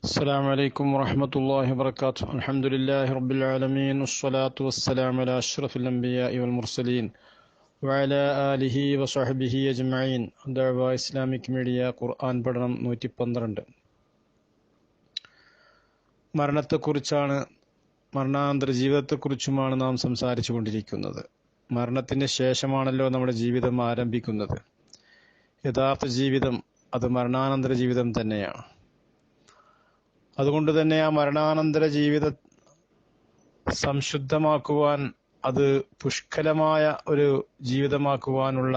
السلام عليكم ورحمة الله وبركاته. الحمد لله رب العالمين والصلاة والسلام على أشرف الأنبياء والمرسلين وعلى آله وصحبه أجمعين. دعوة إسلامك ميഡിയ ഖുർആൻ പഠനം 112. മരണത്തെക്കുറിച്ചാണ്, മരണാനന്തര ജീവിതത്തെക്കുറിച്ചുമാണ് നാം സംസാരിച്ചു കൊണ്ടിരിക്കുന്നത്. മരണത്തിന് ശേഷമാണല്ലോ നമ്മുടെ ജീവിതം ആരംഭിക്കുന്നത്. യഥാർത്ഥ ജീവിതം അത് മരണാനന്തര ജീവിതം തന്നെയാണ്. അതുകൊണ്ട് തന്നെ ആ മരണാനന്തര ജീവിതം സംശുദ്ധമാക്കുവാൻ, അത് പുഷ്കലമായ ഒരു ജീവിതമാക്കുവാനുള്ള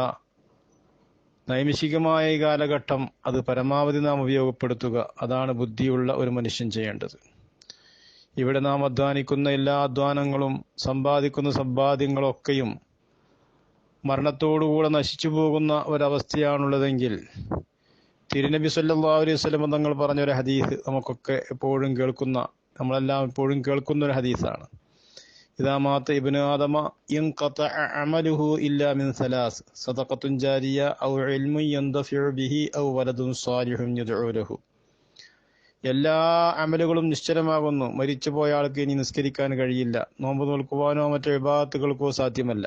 നൈമിഷികമായ ഈ കാലഘട്ടം അത് പരമാവധി നാം ഉപയോഗപ്പെടുത്തുക. അതാണ് ബുദ്ധിയുള്ള ഒരു മനുഷ്യൻ ചെയ്യേണ്ടത്. ഇവിടെ നാം അധ്വാനിക്കുന്ന എല്ലാ അധ്വാനങ്ങളും സമ്പാദിക്കുന്ന സമ്പാദ്യങ്ങളൊക്കെയും മരണത്തോടുകൂടെ നശിച്ചു പോകുന്ന ഒരവസ്ഥയാണുള്ളതെങ്കിൽ തിരുനബി സല്ലല്ലാഹു അലൈഹി വസല്ലം തങ്ങൾ പറഞ്ഞൊരു ഹദീസ് നമുക്കൊക്കെ എപ്പോഴും നമ്മളെല്ലാം എപ്പോഴും കേൾക്കുന്ന ഒരു ഹദീസാണ്. ഇദാ മാത ഇബ്നു ആദമ ഇൻഖതഅ അമലുഹു ഇല്ലാ മിൻ സലാസ് സദഖത്തുൻ ജാരിയ ഔ ഇൽമുൻ യന്തഫിഉ ബിഹി ഔ വലദുൻ സാലിഹുൻ യദ്ഉ ലഹു. എല്ലാ അമലുകളും നിശ്ചലമാകുന്നു. മരിച്ചുപോയ ആൾക്ക് ഇനി നിസ്കരിക്കാൻ കഴിയില്ല, നോമ്പ് നോൽക്കുവാനോ മറ്റു ഇബാദത്തുകൾക്കോ സാധ്യമല്ല.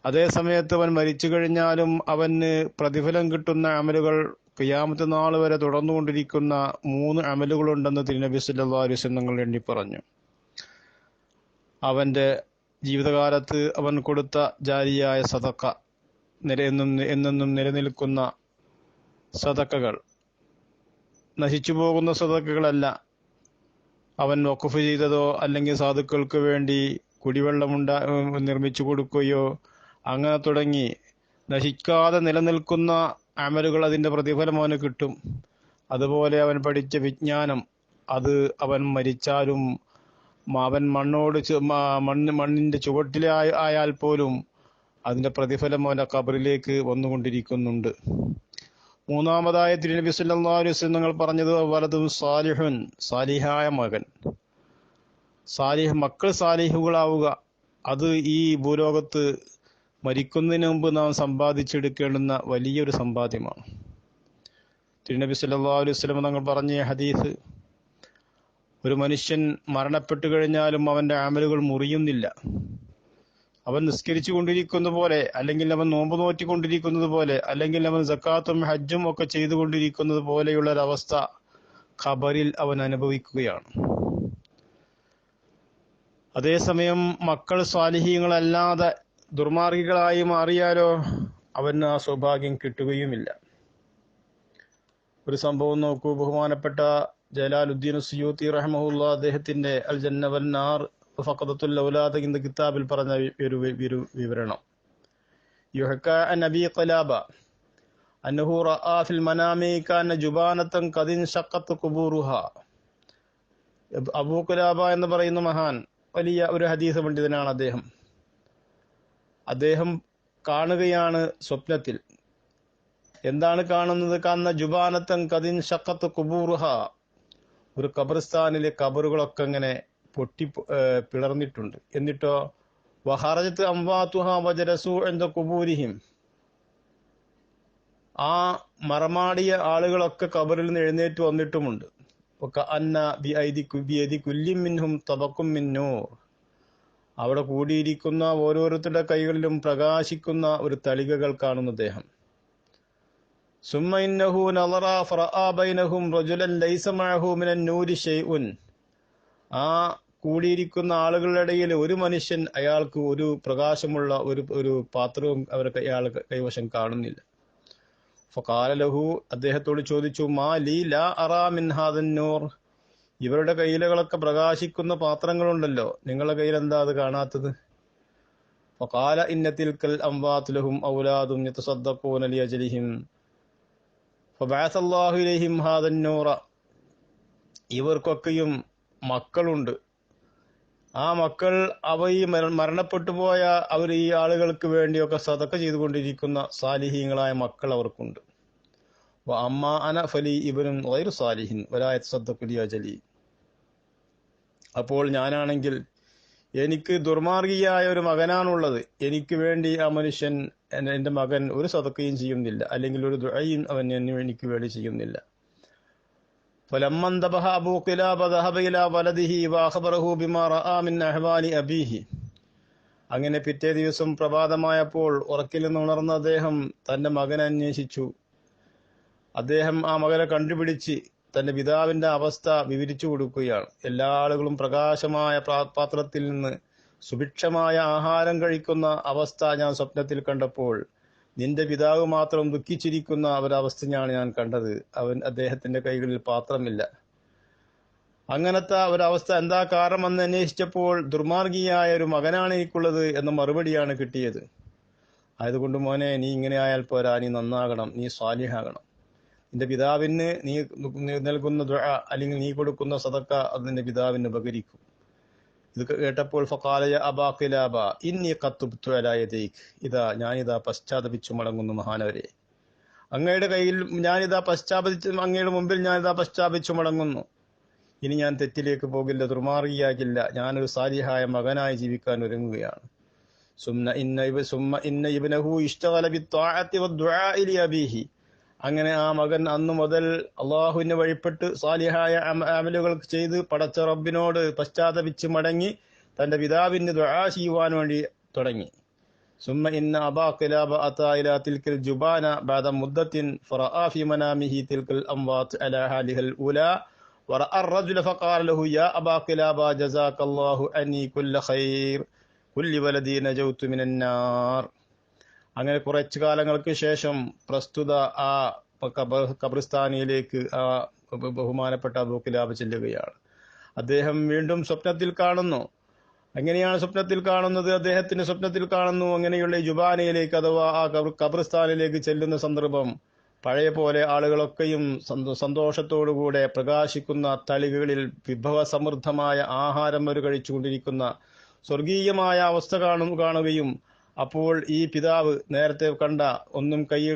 അതേ സമയത്ത് അവൻ മരിച്ചു കഴിഞ്ഞാലും അവന് പ്രതിഫലം കിട്ടുന്ന അമലുകൾ ഖിയാമത്ത് നാൾ വരെ തുടർന്നുകൊണ്ടിരിക്കുന്ന 3 അമലുകളുണ്ടെന്ന് തിരുനബി സല്ലല്ലാഹു അലൈഹി വസല്ലം തങ്ങൾ എണ്ണി പറഞ്ഞു. അവന്റെ ജീവിതകാലത്ത് അവൻ കൊടുത്ത ജാരിയായ സദഖ, എന്നെന്നും നിലനിൽക്കുന്ന സദഖകൾ, നശിച്ചു പോകുന്ന സദഖകളല്ല. അവൻ വഖഫ് ചെയ്തതോ അല്ലെങ്കിൽ സാധുക്കൾക്ക് വേണ്ടി കുടിവെള്ളം നിർമ്മിച്ചു കൊടുക്കുകയോ അങ്ങനെ തുടങ്ങി നശിക്കാതെ നിലനിൽക്കുന്ന അമലുകൾ, അതിൻ്റെ പ്രതിഫലം അവന് കിട്ടും. അതുപോലെ അവൻ പഠിച്ച വിജ്ഞാനം, അത് അവൻ മരിച്ചാലും അവൻ മണ്ണിന്റെ ചുവട്ടിലായാൽ പോലും അതിന്റെ പ്രതിഫലം അവന്റെ ഖബറിലേക്ക് വന്നുകൊണ്ടിരിക്കുന്നുണ്ട്. മൂന്നാമതായ തിരുനബി സല്ലല്ലാഹു അലൈഹി വസല്ലം തങ്ങൾ പറഞ്ഞത് വലദുൻ സാലിഹുൻ, സാലിഹായ മകൻ. മക്കൾ സാലിഹുകളാവുക, അത് ഈ ഭൂലോകത്ത് മരിക്കുന്നതിന് മുമ്പ് നാം സമ്പാദിച്ചെടുക്കേണ്ടുന്ന വലിയൊരു സമ്പാദ്യമാണ്. തിരുനബി സല്ലല്ലാഹു അലൈഹി വസല്ലം തങ്ങൾ പറഞ്ഞ ഹദീസ്, ഒരു മനുഷ്യൻ മരണപ്പെട്ടു കഴിഞ്ഞാലും അവന്റെ അമലുകൾ മുറിയുന്നില്ല. അവൻ നിസ്കരിച്ചു കൊണ്ടിരിക്കുന്ന പോലെ, അല്ലെങ്കിൽ അവൻ നോമ്പ് നോറ്റിക്കൊണ്ടിരിക്കുന്നത് പോലെ, അല്ലെങ്കിൽ അവൻ സക്കാത്തും ഹജ്ജും ഒക്കെ ചെയ്തുകൊണ്ടിരിക്കുന്നത് പോലെയുള്ള ഒരവസ്ഥ ഖബറിൽ അവൻ അനുഭവിക്കുകയാണ്. അതേസമയം മക്കൾ സ്വാലിഹീങ്ങളല്ലാതെ ദുർമാർഗികളായി മാറിയാലോ അവന് ആ സൗഭാഗ്യം കിട്ടുകയുമില്ല. ഒരു സംഭവം നോക്കൂ. ബഹുമാനപ്പെട്ട ജലാലുദ്ദീൻ സുയൂത്തി റഹ്മഹുല്ലാ അദ്ദേഹത്തിന്റെ അൽ ജന്ന വൻ നാർ ഫഖദത്തുൽ ഔലാദ് എന്ന കിതാബിൽ പറഞ്ഞ ഒരു വിവരണം. യുഹ്ക അൻ അബീ ഖലാബ അന്നഹു റഅ ഫിൽ മനാമി കാന ജുബാനതൻ ഖദിൻ ശഖത്ത് ഖുബൂറുഹാ. അബൂ ഖലാബ എന്ന് പറയുന്ന മഹാൻ വലിയ ഒരു ഹദീസ് പണ്ഡിതനാണ്. അദ്ദേഹം കാണുകയാണ് സ്വപ്നത്തിൽ. എന്താണ് കാണുന്നത്? കാന്ന ജുബാനത്തൻ കദിൻ ഷഖത്ത് ഖുബൂറുഹ. ഒരു ഖബർസ്ഥാനിലെ ഖബറുകളൊക്കെ ഇങ്ങനെ പൊട്ടി പിളർന്നിട്ടുണ്ട്. എന്നിട്ടോ വഹറജത്ത് അംവാതുഹ വജലസു ഇൻദ ഖുബൂരിഹിം. ആ മറമാടിയ ആളുകളൊക്കെ ഖബറിൽ നിന്ന് എഴുന്നേറ്റ് വന്നിട്ടുമുണ്ട്. വകഅന്ന ബിഐദി കുല്ലി മിൻഹും തബഖും മിൻ നൂർ. അവിടെ കൂടിയിരിക്കുന്ന ഓരോരുത്തരുടെ കൈകളിലും പ്രകാശിക്കുന്ന ഒരു തളികകൾ കാണുന്ന അദ്ദേഹം. സുമ്മ ഇന്നഹു നളറ ഫറഅ ബൈനഹും റജുലൻ ലൈസ മഅഹു മിനൻ നൂരി ശൈഉൻ. ആ കൂടിയിരിക്കുന്ന ആളുകളുടെ ഇടയിൽ ഒരു മനുഷ്യൻ, അയാൾക്ക് ഒരു പ്രകാശമുള്ള ഒരു പാത്രവും അയാൾ കൈവശം കാണുന്നില്ല. ഫഖാല ലഹു, അദ്ദേഹത്തോട് ചോദിച്ചു, മാ ലീ ലാ അറാ മിൻ ഹാദൻ നൂർ. ഇവരുടെ കയ്യിലുകളൊക്കെ പ്രകാശിക്കുന്ന പാത്രങ്ങളുണ്ടല്ലോ, നിങ്ങളുടെ കയ്യിൽ എന്താ അത് കാണാത്തത്? ഫഖാല ഇന്ന തിൽക്കൽ അംവാതു ലഹും ഔലാദും യതസദ്ദഖൂന ലിഅജ്ലിഹിം ഫബഅസല്ലാഹു ഇലൈഹിം ഹാദൻ നൂറ. ഇവർക്കൊക്കെയും മക്കളുണ്ട്. ആ മക്കൾ ഈ മരണപ്പെട്ടു പോയ അവർ ഈ ആളുകൾക്ക് വേണ്ടിയൊക്കെ സദഖ ചെയ്തുകൊണ്ടിരിക്കുന്ന സാലിഹീങ്ങളായ മക്കൾ അവർക്കുണ്ട്. അമ്മാ അന ഫലി ഇബ്നുൻ ഗൈറു സാലിഹിൻ വലാ യതസദ്ദഖു ലിഅജ്ലി. അപ്പോൾ ഞാനാണെങ്കിൽ എനിക്ക് ദുർമാർഗിയായ ഒരു മകനാണുള്ളത്. എനിക്ക് വേണ്ടി ആ മനുഷ്യൻ, എൻ്റെ മകൻ, ഒരു സദഖയും ചെയ്യുന്നില്ല, അല്ലെങ്കിൽ ഒരു ദുആയും അവൻ എനിക്ക് വേണ്ടി ചെയ്യുന്നില്ല. فلما انتبه أبو قلابة ذهب إلى ولده وأخبره بما رأى من أحوال أبيه. അങ്ങനെ പിറ്റേ ദിവസം പ്രഭാതമായപ്പോൾ ഉറക്കിൽ നിന്ന് ഉണർന്ന അദ്ദേഹം തന്റെ മകനെ അന്വേഷിച്ചു. അദ്ദേഹം ആ മകനെ കണ്ടുപിടിച്ച് തന്റെ പിതാവിന്റെ അവസ്ഥ വിവരിച്ചു കൊടുക്കുകയാണ്. എല്ലാ ആളുകളും പ്രകാശമായ പാത്രത്തിൽ നിന്ന് സുഭിക്ഷമായ ആഹാരം കഴിക്കുന്ന അവസ്ഥ ഞാൻ സ്വപ്നത്തിൽ കണ്ടപ്പോൾ നിന്റെ പിതാവ് മാത്രം ദുഃഖിച്ചിരിക്കുന്ന ഒരവസ്ഥയാണ് ഞാൻ കണ്ടത്. അദ്ദേഹത്തിന്റെ കൈകളിൽ പാത്രമില്ല. അങ്ങനത്തെ ഒരവസ്ഥ എന്താ കാരണമെന്ന് അന്വേഷിച്ചപ്പോൾ ദുർമാർഗിയായ ഒരു മകനാണ് എനിക്കുള്ളത് എന്ന മറുപടിയാണ് കിട്ടിയത്. ആയതുകൊണ്ട് മോനെ, നീ ഇങ്ങനെ ആയാൽ പോരാ, നീ നന്നാകണം, നീ സ്വാലിഹാകണം. നിന്റെ പിതാവിന് നീ നൽകുന്ന ദുആ അല്ലെങ്കിൽ നീ കൊടുക്കുന്ന സദക്ക അത് നിന്റെ പിതാവിന് ഉപകരിക്കും. ഇത് കേട്ടപ്പോൾ ഫഖാല യാ അബാ ഖിലാബ ഇന്നി ഖദ് തുബ്തു അലാ യദൈക്. ഞാനിതാ പശ്ചാത്തപിച്ചു മടങ്ങുന്നു മഹാനവരെ, അങ്ങയുടെ കയ്യിൽ ഞാനിതാ അങ്ങയുടെ മുമ്പിൽ ഞാനിതാ പശ്ചാത്തപിച്ചു മടങ്ങുന്നു. ഇനി ഞാൻ തെറ്റിലേക്ക് പോകില്ല, ദുർമാർഗിയാകില്ല, ഞാനൊരു സാലിഹായ മകനായി ജീവിക്കാൻ ഒരുങ്ങുകയാണ്. സുമ്മ ഇന്ന ഇബ്നഹു ഇഷ്തഗല ബിത്വാഅത്തി വദ്ദുആഇ ലിഅബീഹി. അങ്ങനെ ആ മകൻ അന്നു മുതൽ അള്ളാഹുവിനെ വഴിപ്പെട്ട് സാലിഹായ അമലുകൾ ചെയ്ത് പടച്ച റബ്ബിനോട് പശ്ചാത്തപിച്ച് മടങ്ങി തന്റെ പിതാവിന് ദുആ ചെയ്യുവാൻ വേണ്ടി തുടങ്ങി. സുമ്മ ഇന്ന അബാ ഖിലാബ അതാ ഇലാ തിൽക്കൽ ജുബാന ബഅദ മുദ്ദത്തിൻ ഫറആ ഫി മനാമിഹി തിൽക്കൽ അംവാത് അലാ ഹാലിഹൽ ഉലാ വറഅ الرجل فقال له يا أبا قلابة جزاك الله عني كل خير كل ولدي نجوت من النار. അങ്ങനെ കുറച്ചു കാലങ്ങൾക്ക് ശേഷം പ്രസ്തുത ആ ഖബർസ്ഥാനിയിലേക്ക് ആ ബഹുമാനപ്പെട്ട അബൂ ഖിലാബ ചെല്ലുകയാണ്. അദ്ദേഹം വീണ്ടും സ്വപ്നത്തിൽ കാണുന്നു. എങ്ങനെയാണ് സ്വപ്നത്തിൽ കാണുന്നത്? അദ്ദേഹത്തിന് സ്വപ്നത്തിൽ കാണുന്നു അങ്ങനെയുള്ള ജുബാനയിലേക്ക് അഥവാ ആ ഖബർസ്ഥാനിലേക്ക് ചെല്ലുന്ന സന്ദർഭം പഴയ പോലെ ആളുകളൊക്കെയും സന്തോഷത്തോടുകൂടെ പ്രകാശിക്കുന്ന തളികകളിൽ വിഭവസമൃദ്ധമായ ആഹാരം അവർ കഴിച്ചുകൊണ്ടിരിക്കുന്ന സ്വർഗീയമായ അവസ്ഥ കാണുകയും അപ്പോൾ ഈ പിതാവ് നേരത്തെ കണ്ട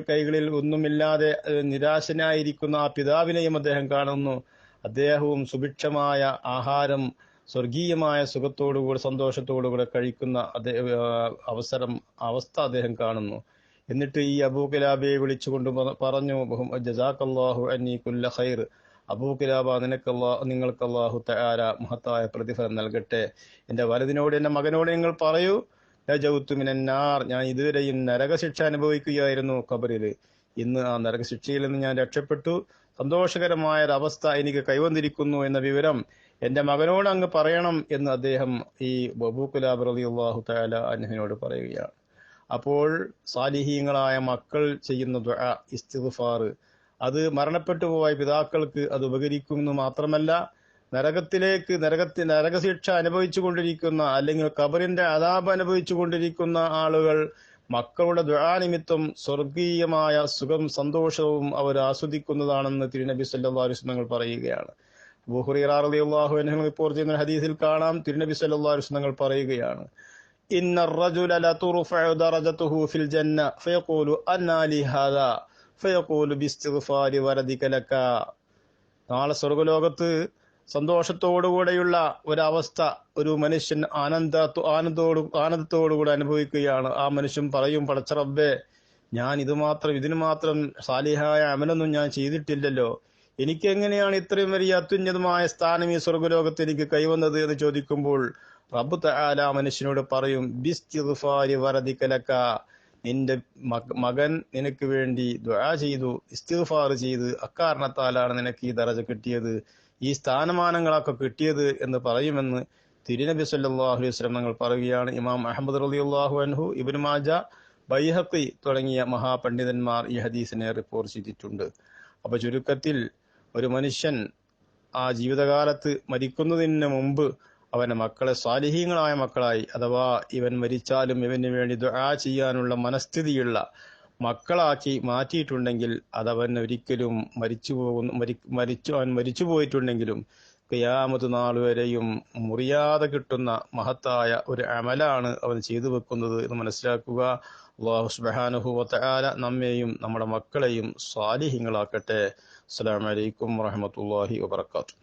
കൈകളിൽ ഒന്നുമില്ലാതെ നിരാശനായിരിക്കുന്ന ആ പിതാവിനെയും അദ്ദേഹം കാണുന്നു. അദ്ദേഹവും സുഭിക്ഷമായ ആഹാരം സ്വർഗീയമായ സുഖത്തോടുകൂടെ സന്തോഷത്തോടുകൂടെ കഴിക്കുന്ന അവസ്ഥ അദ്ദേഹം കാണുന്നു. എന്നിട്ട് ഈ അബൂ ഖിലാബയെ വിളിച്ചുകൊണ്ട് പറഞ്ഞു, ജസാക്കല്ലാഹു അന്നി കുല്ല ഖൈർ. അബൂ ഖിലാബ, നിങ്ങൾക്ക് അല്ലാഹു തആല മഹത്തായ പ്രതിഫലം നൽകട്ടെ. എന്റെ വലതിനോട്, എന്റെ മകനോട് നിങ്ങൾ പറയൂ, നജൗതു മിനന്നാർ, ഞാൻ ഇതുവരെയും നരകശിക്ഷ അനുഭവിക്കുകയായിരുന്നു ഖബറിൽ. ഇന്ന് ആ നരകശിക്ഷയിൽ നിന്ന് ഞാൻ രക്ഷപ്പെട്ടു, സന്തോഷകരമായ ഒരു അവസ്ഥ എനിക്ക് കൈവന്നിരിക്കുന്നു എന്ന വിവരം എന്റെ മകനോട് അങ്ങ് പറയണം എന്ന് അദ്ദേഹം ഈ അബൂ ഖിലാബ റളിയല്ലാഹു തആല അൻഹുവിനോട് പറയുകയാണ്. അപ്പോൾ സാലിഹീങ്ങളായ മക്കൾ ചെയ്യുന്ന ദുആ, ഇസ്തിഗ്ഫാർ, അത് മരണപ്പെട്ടു പോയ പിതാക്കൾക്ക് അത് ഉപകരിക്കുമെന്ന് മാത്രമല്ല, നരകശിക്ഷ അനുഭവിച്ചു കൊണ്ടിരിക്കുന്ന അല്ലെങ്കിൽ ഖബറിന്റെ അദാബ് അനുഭവിച്ചു കൊണ്ടിരിക്കുന്ന ആളുകൾ മക്കളുടെ ദുആ നിമിത്തം സ്വർഗീയമായ സുഖം സന്തോഷവും അവർ ആസ്വദിക്കുന്നതാണെന്ന് തിരുനബി സല്ലല്ലാഹു അലൈഹി വസല്ലം പറയുകയാണ്. അബൂ ഹുറൈറ റളിയല്ലാഹു അൻഹു റിപ്പോർട്ട് ചെയ്യുന്ന ഹദീസിൽ കാണാം, തിരുനബി സല്ലല്ലാഹു അലൈഹി വസല്ലം പറയുകയാണ്, ഇന്ന الرجل لترفع درجته في الجنة فيقول أنى لي هذا فيقول باستغفار ولدك لك. നാളെ സ്വർഗ്ഗലോകത്ത് സന്തോഷത്തോടുകൂടെയുള്ള ഒരവസ്ഥ ഒരു മനുഷ്യൻ ആനന്ദത്തോടുകൂടെ അനുഭവിക്കുകയാണ്. ആ മനുഷ്യൻ പറയും, പടച്ച റബ്ബേ, ഞാൻ ഇതിനു മാത്രം സാലിഹായ അമലൊന്നും ഞാൻ ചെയ്തിട്ടില്ലല്ലോ, എനിക്ക് എങ്ങനെയാണ് ഇത്രയും വലിയ അത്യുന്നതമായ സ്ഥാനം ഈ സ്വർഗ്ഗലോകത്ത് എനിക്ക് കൈവന്നത് എന്ന് ചോദിക്കുമ്പോൾ റബ്ബ് തആല മനുഷ്യനോട് പറയും, ബിസ്തിഗ്ഫാരി വലദിക ലക, നിന്റെ മകൻ നിനക്ക് വേണ്ടി ദുആ ചെയ്തു, ഇസ്തിഗ്ഫാർ ചെയ്ത്, അക്കാരണത്താലാണ് നിനക്ക് ഈ ദറജ കിട്ടിയത്, ഈ സ്ഥാനമാനങ്ങളൊക്കെ കിട്ടിയത് എന്ന് പറയുമെന്ന് തിരുനബി സല്ലല്ലാഹു അലൈഹി വസല്ലം തങ്ങൾ പറയുകയാണ്. ഇമാം അഹ്മദ് റളിയല്ലാഹു അൻഹു, ഇബ്നു മാജ, ബൈഹഖി തുടങ്ങിയ മഹാപണ്ഡിതന്മാർ ഈ ഹദീസിനെ റിപ്പോർട്ട് ചെയ്തിട്ടുണ്ട്. അപ്പൊ ചുരുക്കത്തിൽ ഒരു മനുഷ്യൻ ആ ജീവിതകാലത്ത് മരിക്കുന്നതിന് മുമ്പ് അവന്റെ മക്കളെ സാലിഹീങ്ങളായ മക്കളായി, അഥവാ ഇവൻ മരിച്ചാലും ഇവന് വേണ്ടി ദുആ ചെയ്യാനുള്ള മനസ്ഥിതിയുള്ള മക്കളാക്കി മാറ്റിയിട്ടുണ്ടെങ്കിൽ അതവൻ ഒരിക്കലും മരിച്ചു പോയിട്ടുണ്ടെങ്കിലും ഖിയാമത്ത് നാൾ വരെയും മുറിയാതെ കിട്ടുന്ന മഹത്തായ ഒരു അമലാണ് അവൻ ചെയ്തു വെക്കുന്നത് എന്ന് മനസ്സിലാക്കുക. അല്ലാഹു സുബ്ഹാനഹു വ തആല നമ്മെയും നമ്മുടെ മക്കളെയും സാലിഹീങ്ങളാക്കട്ടെ. അസ്സലാമു അലൈക്കും വറഹ്മത്തുള്ളാഹി വബറകാതുഹു.